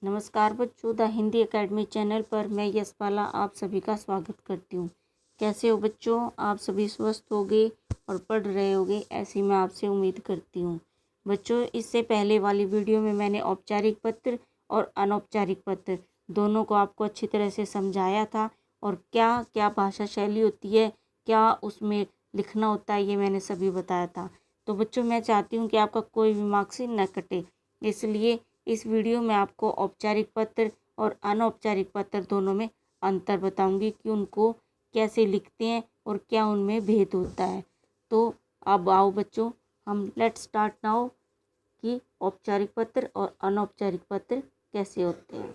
नमस्कार बच्चों, the Hindi academy channel पर मैं यशपाला आप सभी का स्वागत करती हूँ। कैसे हो बच्चों? आप सभी स्वस्थ होगे और पढ़ रहे होगे, ऐसी मैं आपसे उम्मीद करती हूँ। बच्चों, इससे पहले वाली वीडियो में मैंने औपचारिक पत्र और अनौपचारिक पत्र दोनों को आपको अच्छी तरह से समझाया था और क्या क्या भाषा शैली होती है, क्या उसमें लिखना होता है, ये मैंने सभी बताया था। तो बच्चों, मैं चाहती हूँ कि आपका कोई भी मार्क्स न कटे, इसलिए इस वीडियो में आपको औपचारिक पत्र और अनौपचारिक पत्र दोनों में अंतर बताऊंगी कि उनको कैसे लिखते हैं और क्या उनमें भेद होता है। तो अब आओ बच्चों, हम लेट्स स्टार्ट नाउ कि औपचारिक पत्र और अनौपचारिक पत्र कैसे होते हैं।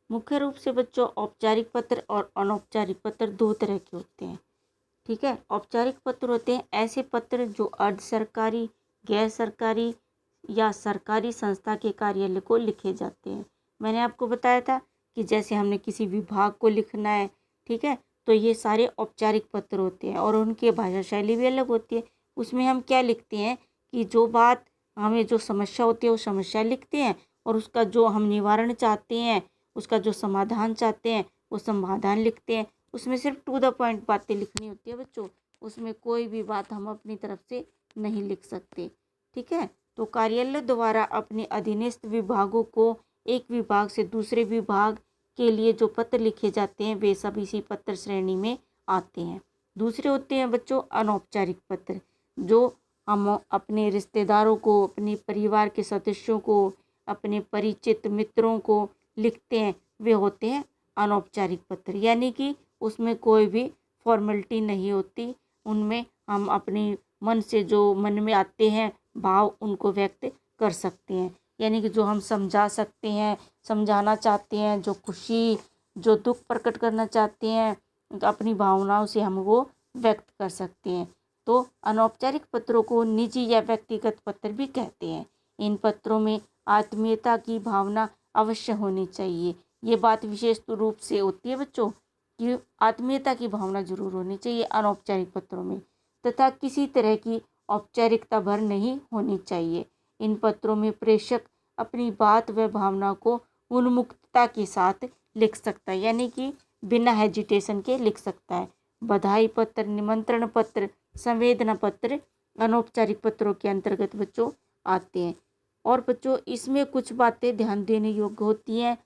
मुख्य रूप से बच्चों, औपचारिक पत्र और अनौपचारिक पत्र दो तरह के होते हैं। ठीक है, औपचारिक पत्र होते हैं ऐसे पत्र जो अर्ध सरकारी, गैर सरकारी या सरकारी संस्था के कार्यालय को लिखे जाते हैं। मैंने आपको बताया था कि जैसे हमने किसी विभाग को लिखना है, ठीक है, तो ये सारे औपचारिक पत्र होते हैं और उनकी भाषा शैली भी अलग होती है। उसमें हम क्या लिखते हैं कि जो बात हमें, जो समस्या होती है वो समस्या लिखते हैं और उसका जो हम निवारण चाहते हैं, उसका जो समाधान चाहते हैं वो समाधान लिखते हैं। उसमें सिर्फ टू द पॉइंट बातें लिखनी होती है बच्चों, उसमें कोई भी बात हम अपनी तरफ से नहीं लिख सकते। ठीक है, तो कार्यालय द्वारा अपने अधीनस्थ विभागों को एक विभाग से दूसरे विभाग के लिए जो पत्र लिखे जाते हैं वे सब इसी पत्र श्रेणी में आते हैं। दूसरे होते हैं बच्चों अनौपचारिक पत्र, जो हम अपने रिश्तेदारों को, अपने परिवार के सदस्यों को, अपने परिचित मित्रों को लिखते हैं, वे होते हैं अनौपचारिक पत्र। यानी कि उसमें कोई भी फॉर्मेलिटी नहीं होती, उनमें हम अपनी मन से जो मन में आते हैं भाव उनको व्यक्त कर सकते हैं। यानी कि जो हम समझा सकते हैं, समझाना चाहते हैं, जो खुशी, जो दुख प्रकट करना चाहते हैं, तो अपनी भावनाओं से हम वो व्यक्त कर सकते हैं। तो अनौपचारिक पत्रों को निजी या व्यक्तिगत पत्र भी कहते हैं। इन पत्रों में आत्मीयता की भावना अवश्य होनी चाहिए। ये बात विशेष रूप से होती है बच्चों कि आत्मीयता की भावना जरूर होनी चाहिए अनौपचारिक पत्रों में, तथा किसी तरह की औपचारिकता भर नहीं होनी चाहिए। इन पत्रों में प्रेषक अपनी बात व भावना को उन्मुक्तता के साथ लिख सकता है, यानी कि बिना हेजिटेशन के लिख सकता है। बधाई पत्र, निमंत्रण पत्र, संवेदना पत्र अनौपचारिक पत्रों के अंतर्गत बच्चों आते हैं। और बच्चों, इसमें कुछ बातें ध्यान देने योग्य होती हैं,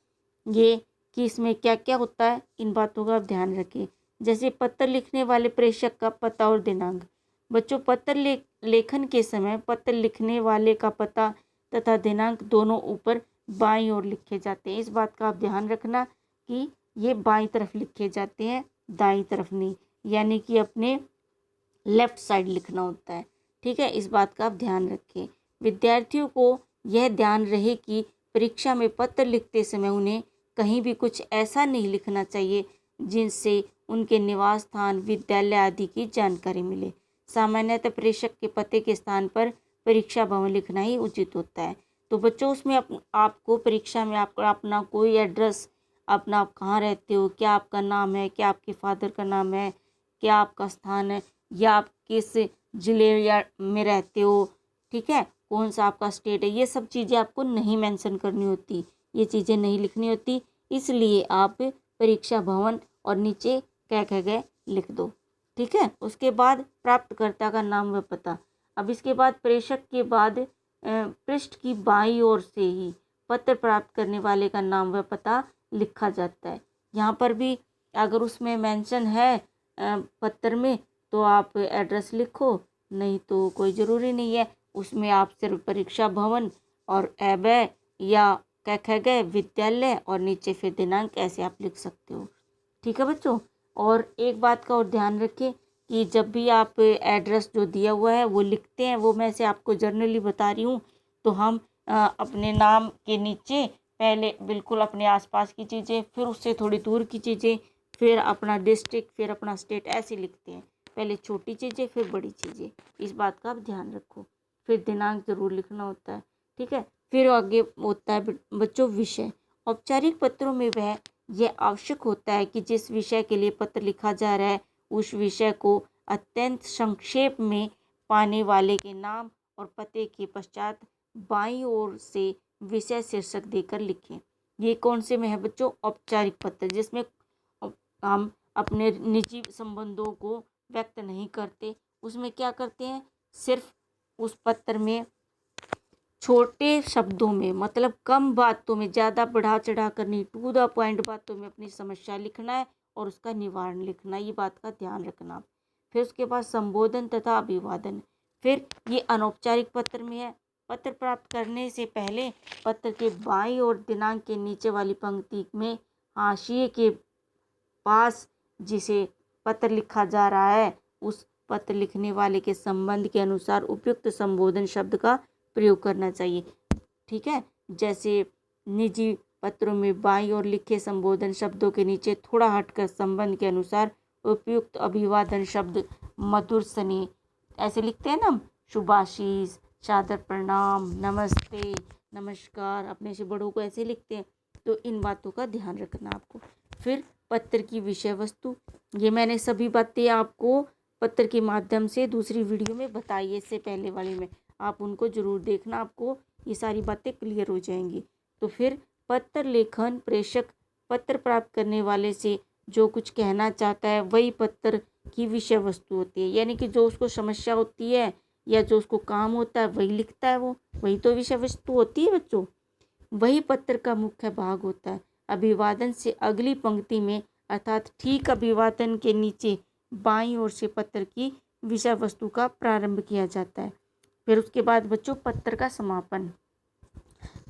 ये कि इसमें क्या क्या होता है, इन बातों का आप ध्यान रखें। जैसे पत्र लिखने वाले प्रेषक का पता और दिनांक। बच्चों, पत्र लेखन के समय पत्र लिखने वाले का पता तथा दिनांक दोनों ऊपर बाईं ओर लिखे जाते हैं। इस बात का आप ध्यान रखना कि ये बाईं तरफ लिखे जाते हैं, दाईं तरफ नहीं, यानी कि अपने लेफ्ट साइड लिखना होता है। ठीक है, इस बात का आप ध्यान रखें। विद्यार्थियों को यह ध्यान रहे कि परीक्षा में पत्र लिखते समय उन्हें कहीं भी कुछ ऐसा नहीं लिखना चाहिए जिनसे उनके निवास स्थान, विद्यालय आदि की जानकारी मिले। सामान्यतः प्रेषक के पते के स्थान पर परीक्षा भवन लिखना ही उचित होता है। तो बच्चों, उसमें आपको परीक्षा में आपका अपना कोई एड्रेस, अपना आप कहाँ रहते हो, क्या आपका नाम है, क्या आपके फादर का नाम है, क्या आपका स्थान है, या आप किस ज़िले या में रहते हो, ठीक है, कौन सा आपका स्टेट है, ये सब चीज़ें आपको नहीं मेंशन करनी होती, ये चीज़ें नहीं लिखनी होती। इसलिए आप परीक्षा भवन और नीचे क्या कह गए लिख दो। ठीक है, उसके बाद प्राप्तकर्ता का नाम व पता। अब इसके बाद प्रेषक के बाद पृष्ठ की बाईं ओर से ही पत्र प्राप्त करने वाले का नाम व पता लिखा जाता है। यहाँ पर भी अगर उसमें मेंशन है पत्र में तो आप एड्रेस लिखो, नहीं तो कोई ज़रूरी नहीं है। उसमें आप सिर्फ परीक्षा भवन और एबे या क्या कह गए विद्यालय और नीचे फिर दिनांक ऐसे आप लिख सकते हो। ठीक है बच्चों, और एक बात का और ध्यान रखें कि जब भी आप एड्रेस जो दिया हुआ है वो लिखते हैं, वो मैं से आपको जर्नली बता रही हूँ, तो हम अपने नाम के नीचे पहले बिल्कुल अपने आसपास की चीज़ें, फिर उससे थोड़ी दूर की चीज़ें, फिर अपना डिस्ट्रिक्ट, फिर अपना स्टेट, ऐसे लिखते हैं। पहले छोटी चीज़ें फिर बड़ी चीज़ें, इस बात का आप ध्यान रखो। फिर दिनांक ज़रूर लिखना होता है। ठीक है, फिर आगे होता है बच्चों विषय। औपचारिक पत्रों में वह यह आवश्यक होता है कि जिस विषय के लिए पत्र लिखा जा रहा है उस विषय को अत्यंत संक्षेप में पाने वाले के नाम और पते के पश्चात बाईं ओर से विषय शीर्षक देकर लिखें। ये कौन से में है बच्चों? औपचारिक पत्र, जिसमें हम अपने निजी संबंधों को व्यक्त नहीं करते। उसमें क्या करते हैं, सिर्फ उस पत्र में छोटे शब्दों में, मतलब कम बातों में, ज़्यादा बढ़ा चढ़ा कर नहीं, टू द पॉइंट बातों में अपनी समस्या लिखना है और उसका निवारण लिखना है। ये बात का ध्यान रखना। फिर उसके बाद संबोधन तथा अभिवादन। फिर ये अनौपचारिक पत्र में है। पत्र प्राप्त करने से पहले पत्र के बाईं ओर दिनांक के नीचे वाली पंक्ति में हाशिए के पास जिसे पत्र लिखा जा रहा है उस पत्र लिखने वाले के संबंध के अनुसार उपयुक्त संबोधन शब्द का प्रयोग करना चाहिए। ठीक है, जैसे निजी पत्रों में बाईं ओर लिखे संबोधन शब्दों के नीचे थोड़ा हटकर संबंध के अनुसार उपयुक्त अभिवादन शब्द मधुर स्नेह, ऐसे लिखते हैं ना हम, शुभाशीष, सादर प्रणाम, नमस्ते, नमस्कार, अपने से बड़ों को ऐसे लिखते हैं। तो इन बातों का ध्यान रखना आपको। फिर पत्र की विषय वस्तु, ये मैंने सभी बातें आपको पत्र के माध्यम से दूसरी वीडियो में बताई है, इससे पहले वाली में, आप उनको जरूर देखना, आपको ये सारी बातें क्लियर हो जाएंगी। तो फिर पत्र लेखन, प्रेषक पत्र प्राप्त करने वाले से जो कुछ कहना चाहता है वही पत्र की विषय वस्तु होती है, यानी कि जो उसको समस्या होती है या जो उसको काम होता है वही लिखता है, वो वही तो विषय वस्तु होती है बच्चों, वही पत्र का मुख्य भाग होता है। अभिवादन से अगली पंक्ति में अर्थात ठीक अभिवादन के नीचे बाईं ओर से पत्र की विषय वस्तु का प्रारंभ किया जाता है। फिर उसके बाद बच्चों पत्र का समापन।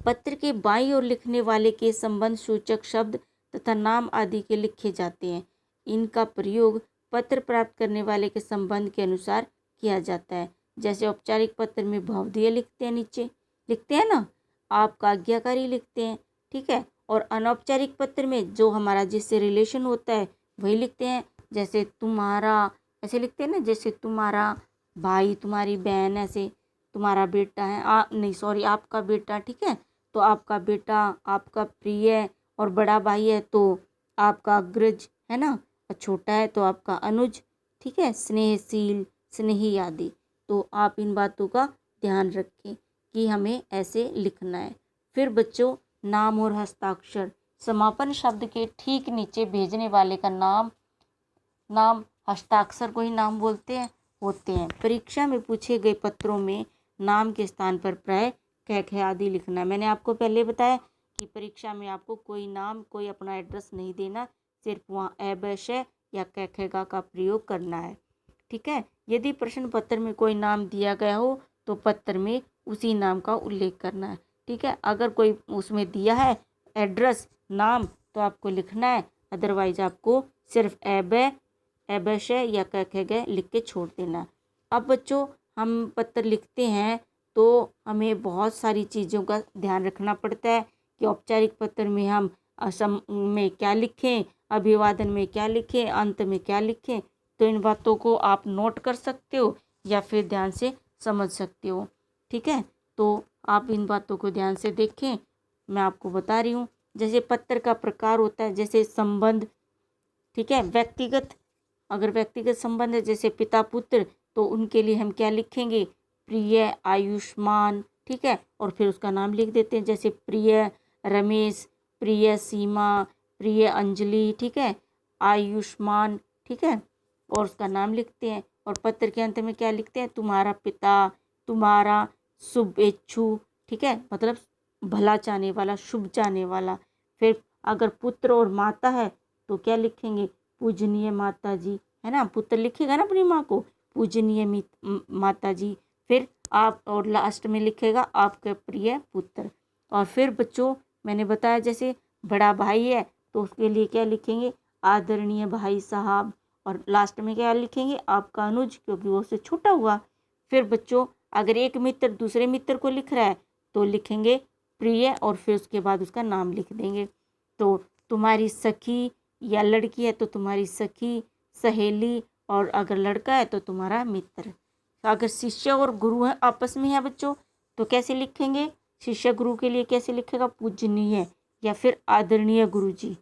पत्र के बाईं ओर लिखने वाले के संबंध सूचक शब्द तथा नाम आदि के लिखे जाते हैं। इनका प्रयोग पत्र प्राप्त करने वाले के संबंध के अनुसार किया जाता है। जैसे औपचारिक पत्र में भवदीय लिखते हैं, नीचे लिखते हैं ना, आपका आज्ञाकारी लिखते हैं, ठीक है। और अनौपचारिक पत्र में जो हमारा जिससे रिलेशन होता है वही लिखते हैं, जैसे तुम्हारा, ऐसे लिखते हैं ना, जैसे तुम्हारा भाई, तुम्हारी बहन, ऐसे तुम्हारा बेटा है, नहीं सॉरी, आपका बेटा, ठीक है, तो आपका बेटा, आपका प्रिय, और बड़ा भाई है तो आपका अग्रज, है ना, और छोटा है तो आपका अनुज, ठीक है, स्नेहशील, स्नेही आदि। तो आप इन बातों का ध्यान रखें कि हमें ऐसे लिखना है। फिर बच्चों नाम और हस्ताक्षर। समापन शब्द के ठीक नीचे भेजने वाले का नाम हस्ताक्षर को ही नाम बोलते हैं, होते हैं। परीक्षा में पूछे गए पत्रों में नाम के स्थान पर प्राय क ख आदि लिखना है। मैंने आपको पहले बताया कि परीक्षा में आपको कोई नाम, कोई अपना एड्रेस नहीं देना, सिर्फ वहाँ ए ब श या क ख ग का प्रयोग करना है, ठीक है। यदि प्रश्न पत्र में कोई नाम दिया गया हो तो पत्र में उसी नाम का उल्लेख करना है, ठीक है। अगर कोई उसमें दिया है एड्रेस, नाम, तो आपको लिखना है, अदरवाइज आपको सिर्फ ए ब श या क ख ग लिख के छोड़ देना। अब बच्चों हम पत्र लिखते हैं तो हमें बहुत सारी चीज़ों का ध्यान रखना पड़ता है कि औपचारिक पत्र में हम असम में क्या लिखें, अभिवादन में क्या लिखें, अंत में क्या लिखें। तो इन बातों को आप नोट कर सकते हो या फिर ध्यान से समझ सकते हो, ठीक है। तो आप इन बातों को ध्यान से देखें, मैं आपको बता रही हूँ। जैसे पत्र का प्रकार होता है, जैसे संबंध, ठीक है, व्यक्तिगत, अगर व्यक्तिगत संबंध है जैसे पिता पुत्र, तो उनके लिए हम क्या लिखेंगे, प्रिय आयुष्मान, ठीक है, और फिर उसका नाम लिख देते हैं, जैसे प्रिय रमेश, प्रिय सीमा, प्रिय अंजलि, ठीक है, आयुष्मान, ठीक है, और उसका नाम लिखते हैं। और पत्र के अंत में क्या लिखते हैं, तुम्हारा पिता, तुम्हारा शुभेच्छु, ठीक है, मतलब भला चाहने वाला, शुभ चाहने वाला। फिर अगर पुत्र और माता है तो क्या लिखेंगे, पूजनीय माता जी, है ना, पुत्र लिखेगा ना अपनी माँ को, पूजनीय माता जी। फिर आप, और लास्ट में लिखेगा आपके प्रिय पुत्र। और फिर बच्चों मैंने बताया जैसे बड़ा भाई है तो उसके लिए क्या लिखेंगे, आदरणीय भाई साहब, और लास्ट में क्या लिखेंगे, आपका अनुज, क्योंकि वो उससे छोटा हुआ। फिर बच्चों अगर एक मित्र दूसरे मित्र को लिख रहा है तो लिखेंगे प्रिय, और फिर उसके बाद उसका नाम लिख देंगे। तो तुम्हारी सखी या लड़की है तो तुम्हारी सखी, सहेली, और अगर लड़का है तो तुम्हारा मित्र। तो अगर शिष्य और गुरु है आपस में है बच्चों तो कैसे लिखेंगे, शिष्य गुरु के लिए कैसे लिखेगा, पूजनीय या फिर आदरणीय गुरुजी,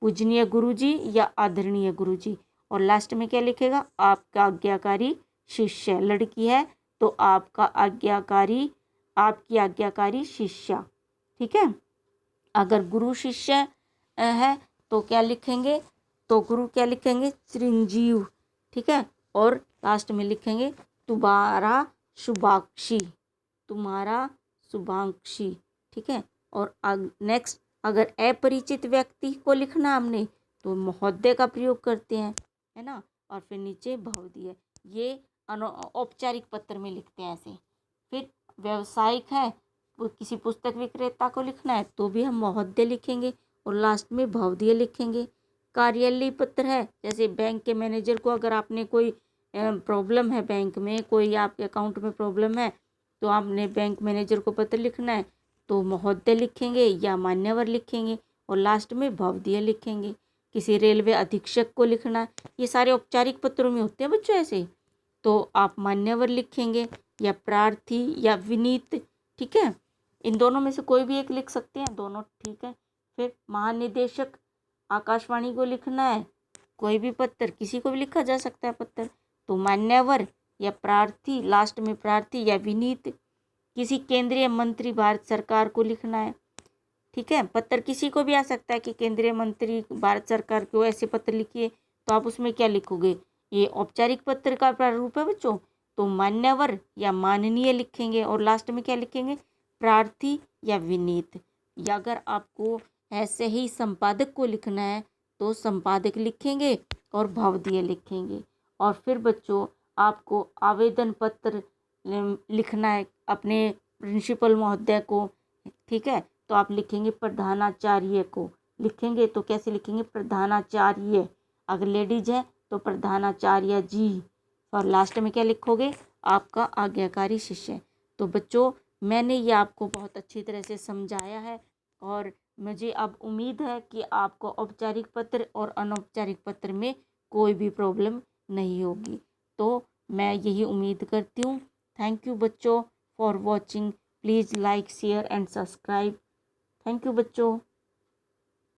पूजनीय गुरुजी या आदरणीय गुरुजी। और लास्ट में क्या लिखेगा, आपका आज्ञाकारी शिष्य, लड़की है तो आपकी आज्ञाकारी शिष्या। ठीक है। अगर गुरु शिष्य है तो क्या लिखेंगे, तो गुरु क्या लिखेंगे, चिरंजीव। ठीक है। और लास्ट में लिखेंगे तुम्हारा शुभांक्षी, तुम्हारा शुभांक्षी। ठीक है। और नेक्स्ट, अगर अपरिचित व्यक्ति को लिखना हमने तो महोदय का प्रयोग करते हैं, है ना। और फिर नीचे भवदीय, ये औपचारिक पत्र में लिखते हैं ऐसे। फिर व्यावसायिक है, किसी पुस्तक विक्रेता को लिखना है तो भी हम महोदय लिखेंगे और लास्ट में भवदीय लिखेंगे। कार्यालयीय पत्र है, जैसे बैंक के मैनेजर को अगर आपने कोई प्रॉब्लम है, बैंक में कोई आपके अकाउंट में प्रॉब्लम है तो आपने बैंक मैनेजर को पत्र लिखना है तो महोदय लिखेंगे या मान्यवर लिखेंगे और लास्ट में भवदीय लिखेंगे। किसी रेलवे अधीक्षक को लिखना है, ये सारे औपचारिक पत्रों में होते हैं बच्चों ऐसे, तो आप मान्यवर लिखेंगे या प्रार्थी या विनीत। ठीक है। इन दोनों में से कोई भी एक लिख सकते हैं, दोनों ठीक है। फिर महानिदेशक आकाशवाणी को लिखना है, कोई भी पत्र, किसी को भी लिखा जा सकता है पत्र, तो मान्यवर या प्रार्थी, लास्ट में प्रार्थी या विनीत। किसी केंद्रीय मंत्री भारत सरकार को लिखना है। ठीक है। पत्र किसी को भी आ सकता है कि केंद्रीय मंत्री भारत सरकार को ऐसे पत्र लिखिए, तो आप उसमें क्या लिखोगे, ये औपचारिक पत्र का प्रारूप है बच्चों, तो मान्यवर या माननीय लिखेंगे और लास्ट में क्या लिखेंगे, प्रार्थी या विनीत। या अगर आपको ऐसे ही संपादक को लिखना है तो संपादक लिखेंगे और भवदीय लिखेंगे। और फिर बच्चों आपको आवेदन पत्र लिखना है अपने प्रिंसिपल महोदय को। ठीक है। तो आप लिखेंगे प्रधानाचार्य को, लिखेंगे तो कैसे लिखेंगे, प्रधानाचार्य। अगर लेडीज है तो प्रधानाचार्य जी। और लास्ट में क्या लिखोगे, आपका आज्ञाकारी शिष्य। तो बच्चों मैंने ये आपको बहुत अच्छी तरह से समझाया है और मुझे अब उम्मीद है कि आपको औपचारिक पत्र और अनौपचारिक पत्र में कोई भी प्रॉब्लम नहीं होगी। तो मैं यही उम्मीद करती हूँ। थैंक यू बच्चों for watching. Please like share and subscribe. Thank you बच्चों।